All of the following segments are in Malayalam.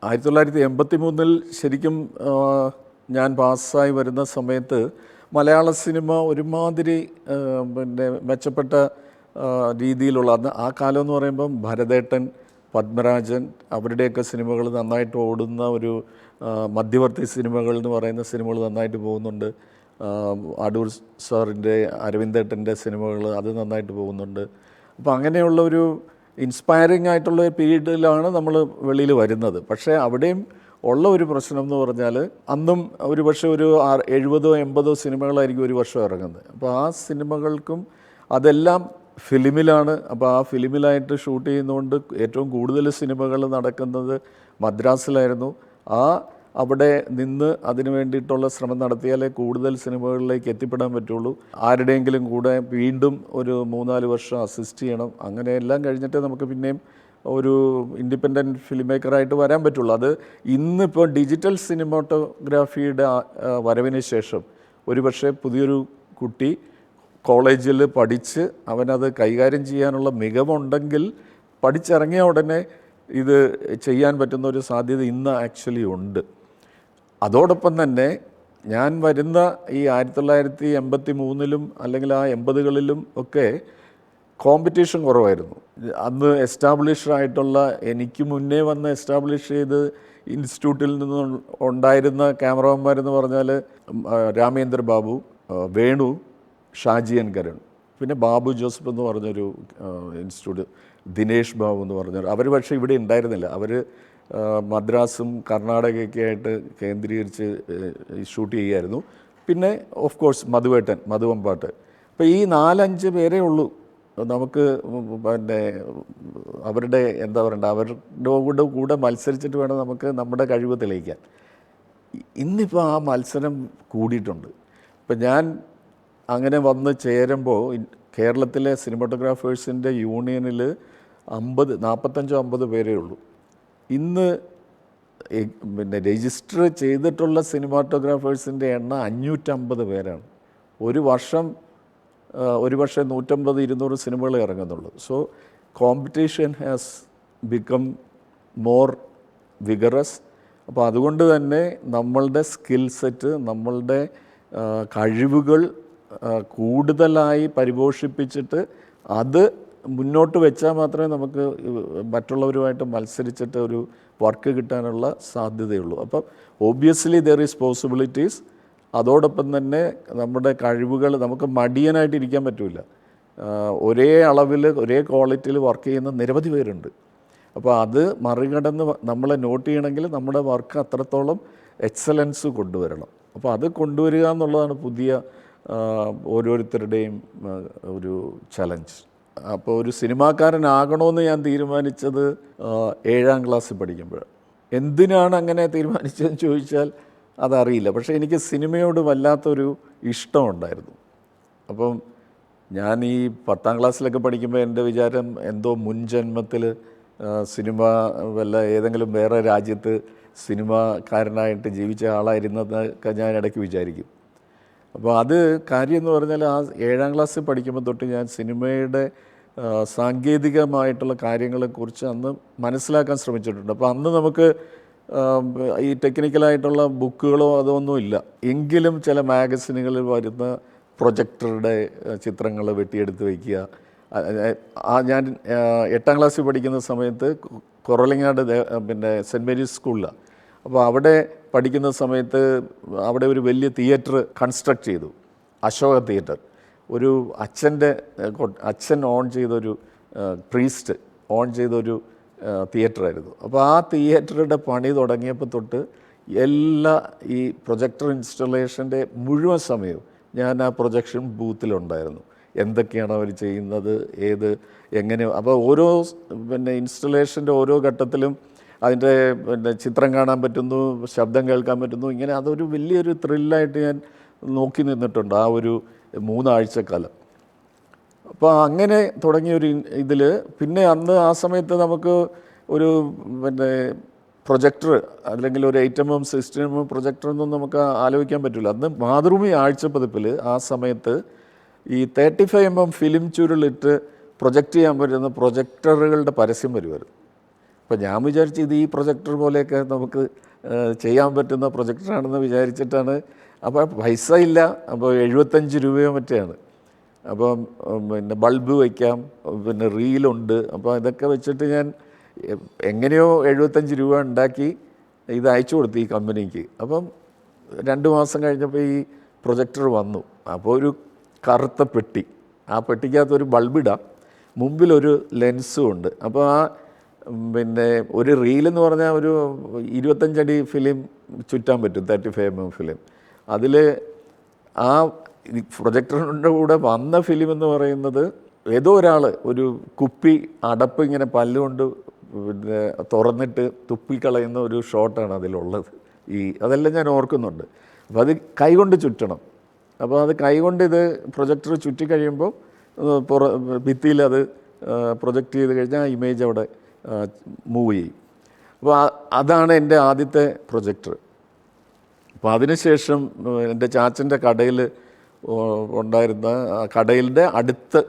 1983 ശരിക്കും ഞാൻ പാസ്സായി വരുന്ന സമയത്ത് മലയാള സിനിമ ഒരുമാതിരി മെച്ചപ്പെട്ട രീതിയിലുള്ള അന്ന് ആ കാലം എന്ന് പറയുമ്പം ഭരതേട്ടൻ, പത്മരാജൻ അവരുടെയൊക്കെ സിനിമകൾ നന്നായിട്ട് ഓടുന്ന ഒരു മധ്യവർത്തി സിനിമകൾ എന്ന് പറയുന്ന സിനിമകൾ നന്നായിട്ട് പോകുന്നുണ്ട്. അടൂർ സാറിൻ്റെ, അരവിന്ദേട്ടൻ്റെ സിനിമകൾ അത് നന്നായിട്ട് പോകുന്നുണ്ട്. അപ്പോൾ അങ്ങനെയുള്ള ഒരു ഇൻസ്പയറിംഗ് ആയിട്ടുള്ള പീരീഡിലാണ് നമ്മൾ വെളിയിൽ വരുന്നത്. പക്ഷേ അവിടെയും ഉള്ള ഒരു പ്രശ്നം എന്ന് പറഞ്ഞാൽ അന്നും ഒരു പക്ഷേ ഒരു 70-80 സിനിമകളായിരിക്കും ഒരു വർഷം ഇറങ്ങുന്നത്. അപ്പോൾ ആ സിനിമകൾക്കും അതെല്ലാം ഫിലിമിലാണ്. അപ്പോൾ ആ ഫിലിമിലായിട്ട് ഷൂട്ട് ചെയ്യുന്നതുകൊണ്ട് ഏറ്റവും കൂടുതൽ സിനിമകൾ നടക്കുന്നത് മദ്രാസിലായിരുന്നു. അവിടെ നിന്ന് അതിനു വേണ്ടിയിട്ടുള്ള ശ്രമം നടത്തിയാലേ കൂടുതൽ സിനിമകളിലേക്ക് എത്തിപ്പെടാൻ പറ്റുള്ളൂ. ആരുടെയെങ്കിലും കൂടെ വീണ്ടും ഒരു 3-4 വർഷം അസിസ്റ്റ് ചെയ്യണം. അങ്ങനെ എല്ലാം കഴിഞ്ഞിട്ടേ നമുക്ക് പിന്നെയും ഒരു ഇൻഡിപെൻഡൻറ്റ് ഫിലിം മേക്കറായിട്ട് വരാൻ പറ്റുള്ളൂ. അത് ഇന്നിപ്പോൾ ഡിജിറ്റൽ സിനിമാറ്റോഗ്രാഫിയുടെ വരവിന് ശേഷം ഒരുപക്ഷെ പുതിയൊരു കുട്ടി കോളേജിൽ പഠിച്ച് അവനത് കൈകാര്യം ചെയ്യാനുള്ള മികവുണ്ടെങ്കിൽ പഠിച്ചിറങ്ങിയ ഉടനെ ഇത് ചെയ്യാൻ പറ്റുന്ന ഒരു സാധ്യത ഇന്ന് ആക്ച്വലി ഉണ്ട്. അതോടൊപ്പം തന്നെ ഞാൻ വരുന്ന ഈ 1983 അല്ലെങ്കിൽ ആ 80കളിലും ഒക്കെ കോമ്പറ്റീഷൻ കുറവായിരുന്നു. അന്ന് എസ്റ്റാബ്ലിഷ്ഡ് ആയിട്ടുള്ള, എനിക്ക് മുന്നേ വന്ന് എസ്റ്റാബ്ലിഷ് ചെയ്ത് ഇൻസ്റ്റിറ്റ്യൂട്ടിൽ നിന്ന് ഉണ്ടായിരുന്ന ക്യാമറമാന്മാരെന്ന് പറഞ്ഞാൽ രാമേന്ദ്ര ബാബു, വേണു, ഷാജി എൻ കരൺ, പിന്നെ ബാബു ജോസഫ് എന്ന് പറഞ്ഞൊരു ഇൻസ്റ്റിറ്റ്യൂട്ട്, ദിനേഷ് ബാബു എന്ന് പറഞ്ഞൊരു, അവർ പക്ഷേ ഇവിടെ ഉണ്ടായിരുന്നില്ല. അവർ മദ്രാസും കർണാടകയൊക്കെ ആയിട്ട് കേന്ദ്രീകരിച്ച് ഷൂട്ട് ചെയ്യുമായിരുന്നു. പിന്നെ ഓഫ് കോഴ്സ് മധുവമ്പാട്ട്. അപ്പോൾ ഈ 4-5 പേരേ ഉള്ളൂ നമുക്ക് അവരുടെ എന്താ പറയണ്ട, അവരുടെ കൂടെ മത്സരിച്ചിട്ട് വേണം നമുക്ക് നമ്മുടെ കഴിവ് തെളിയിക്കാൻ. ഇന്നിപ്പോൾ ആ മത്സരം കൂടിയിട്ടുണ്ട്. ഇപ്പം ഞാൻ അങ്ങനെ വന്ന് ചേരുമ്പോൾ കേരളത്തിലെ സിനിമാറ്റോഗ്രാഫേഴ്സിൻ്റെ യൂണിയനിൽ 45-50 പേരേ ഉള്ളൂ. ഇന്ന് രജിസ്റ്റർ ചെയ്തിട്ടുള്ള സിനിമാറ്റോഗ്രാഫേഴ്സിൻ്റെ എണ്ണം 550 പേരാണ്. ഒരു വർഷം 150-200 സിനിമകൾ ഇറങ്ങുന്നുള്ളൂ. So competition has become more vigorous. അപ്പോൾ അതുകൊണ്ട് തന്നെ നമ്മളുടെ സ്കിൽ സെറ്റ്, നമ്മളുടെ കഴിവുകൾ കൂടുതലായി പരിപോഷിപ്പിച്ചിട്ട് അത് മുന്നോട്ട് വെച്ചാൽ മാത്രമേ നമുക്ക് മറ്റുള്ളവരുമായിട്ട് മത്സരിച്ചിട്ട് ഒരു വർക്ക് കിട്ടാനുള്ള സാധ്യതയുള്ളൂ. അപ്പം ഒബ്വിയസ്ലി ദർ ഈസ് പോസിബിലിറ്റീസ്. അതോടൊപ്പം തന്നെ നമ്മുടെ കഴിവുകൾ, നമുക്ക് മടിയനായിട്ട് ഇരിക്കാൻ പറ്റില്ല. ഒരേ അളവിൽ ഒരേ ക്വാളിറ്റിയിൽ വർക്ക് ചെയ്യുന്ന നിരവധി പേരുണ്ട്. അപ്പോൾ അത് മറികടന്ന് നമ്മളെ നോട്ട് ചെയ്യണമെങ്കിൽ നമ്മുടെ വർക്ക് അത്രത്തോളം എക്സലൻസ് കൊണ്ടുവരണം. അപ്പോൾ അത് കൊണ്ടുവരിക എന്നുള്ളതാണ് പുതിയ ഓരോരുത്തരുടെയും ഒരു ചലഞ്ച്. അപ്പോൾ ഒരു സിനിമാക്കാരനാകണമെന്ന് ഞാൻ തീരുമാനിച്ചത് 7ാം ക്ലാസ്സിൽ പഠിക്കുമ്പോഴാണ്. എന്തിനാണ് അങ്ങനെ തീരുമാനിച്ചതെന്ന് ചോദിച്ചാൽ അതറിയില്ല. പക്ഷേ എനിക്ക് സിനിമയോട് വല്ലാത്തൊരു ഇഷ്ടമുണ്ടായിരുന്നു. അപ്പം ഞാൻ ഈ 10ാം ക്ലാസ്സിലൊക്കെ പഠിക്കുമ്പോൾ എൻ്റെ വിചാരം എന്തോ മുൻ ജന്മത്തിൽ സിനിമ ഏതെങ്കിലും വേറെ രാജ്യത്ത് സിനിമാക്കാരനായിട്ട് ജീവിച്ച ആളായിരുന്നതൊക്കെ ഞാൻ ഇടയ്ക്ക് വിചാരിക്കും. അപ്പോൾ അത് കാര്യം എന്ന് പറഞ്ഞാൽ ആ 7ാം ക്ലാസ്സിൽ പഠിക്കുമ്പോൾ തൊട്ട് ഞാൻ സിനിമയുടെ സാങ്കേതികമായിട്ടുള്ള കാര്യങ്ങളെക്കുറിച്ച് അന്ന് മനസ്സിലാക്കാൻ ശ്രമിച്ചിട്ടുണ്ട്. അപ്പോൾ അന്ന് നമുക്ക് ഈ ടെക്നിക്കലായിട്ടുള്ള ബുക്കുകളോ അതൊന്നും ഇല്ല. എങ്കിലും ചില മാഗസിനുകളിൽ വരുന്ന പ്രൊജക്ടറുടെ ചിത്രങ്ങൾ വെട്ടിയെടുത്ത് വയ്ക്കുക. ഞാൻ 8ാം ക്ലാസ്സിൽ പഠിക്കുന്ന സമയത്ത് കുറലങ്ങാട് സെൻറ്റ് മേരീസ് സ്കൂളിലാണ്. അപ്പോൾ അവിടെ പഠിക്കുന്ന സമയത്ത് അവിടെ ഒരു വലിയ തിയേറ്റർ കൺസ്ട്രക്ട് ചെയ്തു, അശോക തിയേറ്റർ. ഒരു അച്ഛൻ ഓൺ ചെയ്തൊരു പ്രീസ്റ്റ് ഓൺ ചെയ്തൊരു തിയേറ്ററായിരുന്നു. അപ്പോൾ ആ തിയേറ്ററുടെ പണി തുടങ്ങിയപ്പോൾ തൊട്ട് ഈ പ്രൊജക്ടർ ഇൻസ്റ്റലേഷൻ്റെ മുഴുവൻ സമയവും ഞാൻ ആ പ്രൊജക്ഷൻ ബൂത്തിലുണ്ടായിരുന്നു. എന്തൊക്കെയാണ് അവർ ചെയ്യുന്നത്, എങ്ങനെ. അപ്പോൾ ഓരോ ഇൻസ്റ്റലേഷൻ്റെ ഓരോ ഘട്ടത്തിലും അതിൻ്റെ ചിത്രം കാണാൻ പറ്റുന്നു, ശബ്ദം കേൾക്കാൻ പറ്റുന്നു. ഇങ്ങനെ അതൊരു വലിയൊരു ത്രില്ലായിട്ട് ഞാൻ നോക്കി നിന്നിട്ടുണ്ട് ആ ഒരു 3 ആഴ്ചക്കാലം. അപ്പോൾ അങ്ങനെ തുടങ്ങിയൊരു ഇതിൽ പിന്നെ അന്ന് ആ സമയത്ത് നമുക്ക് ഒരു പ്രൊജക്ടർ അല്ലെങ്കിൽ ഒരു 8mm 16mm പ്രൊജക്ടറൊന്നും നമുക്ക് ആലോചിക്കാൻ പറ്റില്ല. അന്ന് മാതൃഭൂമി ആഴ്ചപ്പതിപ്പിൽ ആ സമയത്ത് ഈ 35mm ഫിലിം ചുരുളിട്ട് പ്രൊജക്റ്റ് ചെയ്യാൻ പറ്റുന്ന പ്രൊജക്ടറുകളുടെ പരസ്യം വരുമായിരുന്നു. അപ്പോൾ ഞാൻ വിചാരിച്ചു ഇത് ഈ പ്രൊജക്ടർ പോലെയൊക്കെ നമുക്ക് ചെയ്യാൻ പറ്റുന്ന പ്രൊജക്ടറാണെന്ന് വിചാരിച്ചിട്ടാണ്. അപ്പോൾ പൈസ ഇല്ല, അപ്പോൾ 75 രൂപയോ മറ്റാണ്. അപ്പം പിന്നെ ബൾബ് വയ്ക്കാം, പിന്നെ റീലുണ്ട്. അപ്പോൾ ഇതൊക്കെ വെച്ചിട്ട് ഞാൻ എങ്ങനെയോ 75 രൂപ ഉണ്ടാക്കി ഇത് അയച്ചു കൊടുത്തു ഈ കമ്പനിക്ക്. അപ്പം 2 മാസം കഴിഞ്ഞപ്പോൾ ഈ പ്രൊജക്ടർ വന്നു. അപ്പോൾ ഒരു കറുത്ത പെട്ടി, ആ പെട്ടിക്കകത്തൊരു ബൾബിടാം, മുമ്പിലൊരു ലെൻസും ഉണ്ട്. അപ്പോൾ ആ പിന്നെ ഒരു റീലെന്ന് പറഞ്ഞാൽ ഒരു 25 അടി ഫിലിം ചുറ്റാൻ പറ്റും, 35 mm ഫിലിം. അതിൽ ആ പ്രൊജക്ടറിൻ്റെ കൂടെ വന്ന ഫിലിം എന്ന് പറയുന്നത് ഏതോ ഒരാൾ ഒരു കുപ്പി അടപ്പ് ഇങ്ങനെ പല്ലുകൊണ്ട് പിന്നെ തുറന്നിട്ട് തുപ്പിക്കളയുന്ന ഒരു ഷോട്ടാണ് അതിലുള്ളത്. അതെല്ലാം ഞാൻ ഓർക്കുന്നുണ്ട്. അപ്പോൾ അത് കൈകൊണ്ട് ചുറ്റണം. അപ്പോൾ അത് കൈകൊണ്ട് ഇത് പ്രൊജക്ടർ ചുറ്റിക്കഴിയുമ്പോൾ ഭിത്തിയിൽ അത് പ്രൊജക്റ്റ് ചെയ്ത് കഴിഞ്ഞാൽ ആ ഇമേജ് അവിടെ മൂവ് ചെയ്യും. അപ്പോൾ അതാണ് എൻ്റെ ആദ്യത്തെ പ്രൊജക്ടർ. അപ്പോൾ അതിനുശേഷം എൻ്റെ ചാച്ചൻ്റെ കടയിൽ ഉണ്ടായിരുന്ന കടയിലെ അടുത്ത്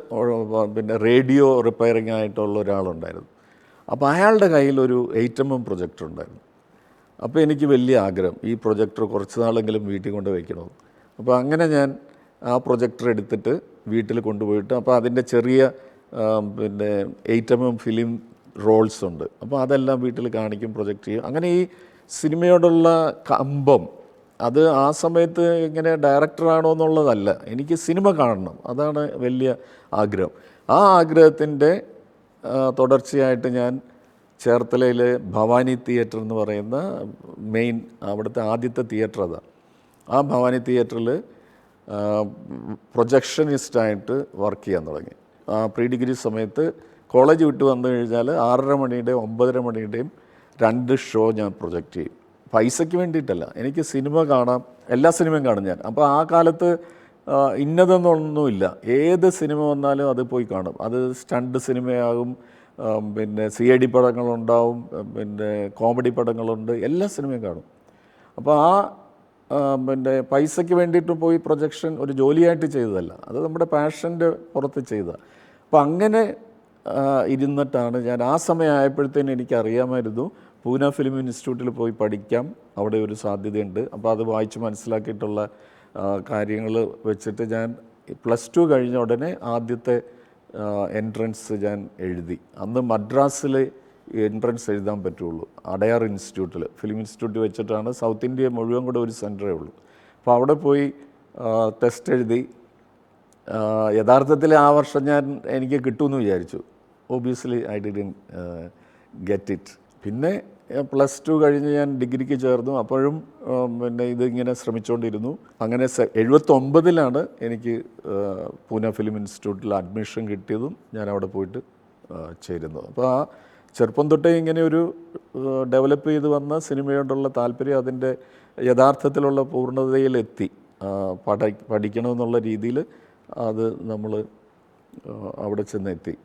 പിന്നെ റേഡിയോ റിപ്പയറിംഗ് ആയിട്ടുള്ള ഒരാളുണ്ടായിരുന്നു. അപ്പോൾ അയാളുടെ കയ്യിലൊരു 8 mm പ്രൊജക്ടർ ഉണ്ടായിരുന്നു. അപ്പോൾ എനിക്ക് വലിയ ആഗ്രഹം ഈ പ്രൊജക്ടർ കുറച്ച് നാളെങ്കിലും വീട്ടിൽ കൊണ്ട് വയ്ക്കണമെന്ന്. അപ്പോൾ അങ്ങനെ ഞാൻ ആ പ്രൊജക്ടർ എടുത്തിട്ട് വീട്ടിൽ കൊണ്ടുപോയിട്ട്, അപ്പോൾ അതിൻ്റെ ചെറിയ പിന്നെ 8 mm ഫിലിം റോൾസ് ഉണ്ട്. അപ്പോൾ അതെല്ലാം വീട്ടിൽ കാണിക്കും, പ്രൊജക്റ്റ് ചെയ്യും. അങ്ങനെ ഈ സിനിമയോടുള്ള കമ്പം അത് ആ സമയത്ത് ഇങ്ങനെ ഡയറക്ടറാണോ എന്നുള്ളതല്ല, എനിക്ക് സിനിമ കാണണം, അതാണ് വലിയ ആഗ്രഹം. ആ ആഗ്രഹത്തിൻ്റെ തുടർച്ചയായിട്ട് ഞാൻ ചേർത്തലയിൽ ഭവാനി തിയേറ്റർ എന്ന് പറയുന്ന മെയിൻ അവിടുത്തെ ആദ്യത്തെ തിയേറ്റർ അതാണ്. ആ ഭവാനി തിയേറ്ററിൽ പ്രൊജക്ഷനിസ്റ്റായിട്ട് വർക്ക് ചെയ്യാൻ തുടങ്ങി. പ്രീ ഡിഗ്രി സമയത്ത് കോളേജ് വിട്ട് വന്നു കഴിഞ്ഞാൽ 6:30 മണിയുടെയും 9:30 മണിയുടെയും 2 ഷോ ഞാൻ പ്രൊജക്റ്റ് ചെയ്യും. പൈസയ്ക്ക് വേണ്ടിയിട്ടല്ല, എനിക്ക് സിനിമ കാണാം, എല്ലാ സിനിമയും കാണും ഞാൻ. അപ്പോൾ ആ കാലത്ത് ഇന്നതെന്നൊന്നുമില്ല, ഏത് സിനിമ വന്നാലും അത് പോയി കാണും. അത് സ്റ്റണ്ട് സിനിമയാകും, പിന്നെ CID പടങ്ങളുണ്ടാവും, പിന്നെ കോമഡി പടങ്ങളുണ്ട്, എല്ലാ സിനിമയും കാണും. അപ്പോൾ പിന്നെ പൈസയ്ക്ക് വേണ്ടിയിട്ട് പോയി പ്രൊജക്ഷൻ ഒരു ജോലിയായിട്ട് ചെയ്തതല്ല, അത് നമ്മുടെ പാഷൻ്റെ പുറത്ത് ചെയ്തതാണ്. അപ്പോൾ അങ്ങനെ ഇരുന്നിട്ടാണ് ഞാൻ ആ സമയമായപ്പോഴത്തേനും എനിക്കറിയാമായിരുന്നു പൂന ഫിലിം ഇൻസ്റ്റിറ്റ്യൂട്ടിൽ പോയി പഠിക്കാം, അവിടെ ഒരു സാധ്യതയുണ്ട്. അപ്പോൾ അത് വായിച്ച് മനസ്സിലാക്കിയിട്ടുള്ള കാര്യങ്ങൾ വെച്ചിട്ട് ഞാൻ +2 കഴിഞ്ഞ ഉടനെ ആദ്യത്തെ എൻട്രൻസ് ഞാൻ എഴുതി. അന്ന് മദ്രാസിൽ എൻട്രൻസ് എഴുതാൻ പറ്റുള്ളൂ, അടയാർ ഇൻസ്റ്റിറ്റ്യൂട്ടിൽ, ഫിലിം ഇൻസ്റ്റിറ്റ്യൂട്ട് വെച്ചിട്ടാണ്. സൗത്ത് ഇന്ത്യ മുഴുവൻ കൂടെ ഒരു സെൻറ്ററേ ഉള്ളൂ. അപ്പോൾ അവിടെ പോയി ടെസ്റ്റ് എഴുതി. യഥാർത്ഥത്തിൽ ആ വർഷം എനിക്ക് കിട്ടുമെന്ന് വിചാരിച്ചു. Obviously I didn't get it. പിന്നെ +2 കഴിഞ്ഞ് ഞാൻ ഡിഗ്രിക്ക് ചേർന്നു. അപ്പോഴും പിന്നെ ഇതിങ്ങനെ ശ്രമിച്ചുകൊണ്ടിരുന്നു. അങ്ങനെ 79-ലാണ് എനിക്ക് പൂന ഫിലിം ഇൻസ്റ്റിറ്റ്യൂട്ടിൽ അഡ്മിഷൻ കിട്ടിയതും ഞാൻ അവിടെ പോയിട്ട് ചേരുന്നത്. അപ്പോൾ ആ ചെറുപ്പം തൊട്ടേ ഇങ്ങനെ ഒരു ഡെവലപ്പ് ചെയ്ത് വന്ന സിനിമയോടുള്ള താല്പര്യം അതിൻ്റെ യഥാർത്ഥത്തിലുള്ള പൂർണ്ണതയിലെത്തി. പഠിക്കണമെന്നുള്ള രീതിയിൽ അത് നമ്മൾ അവിടെ ചെന്നെത്തി.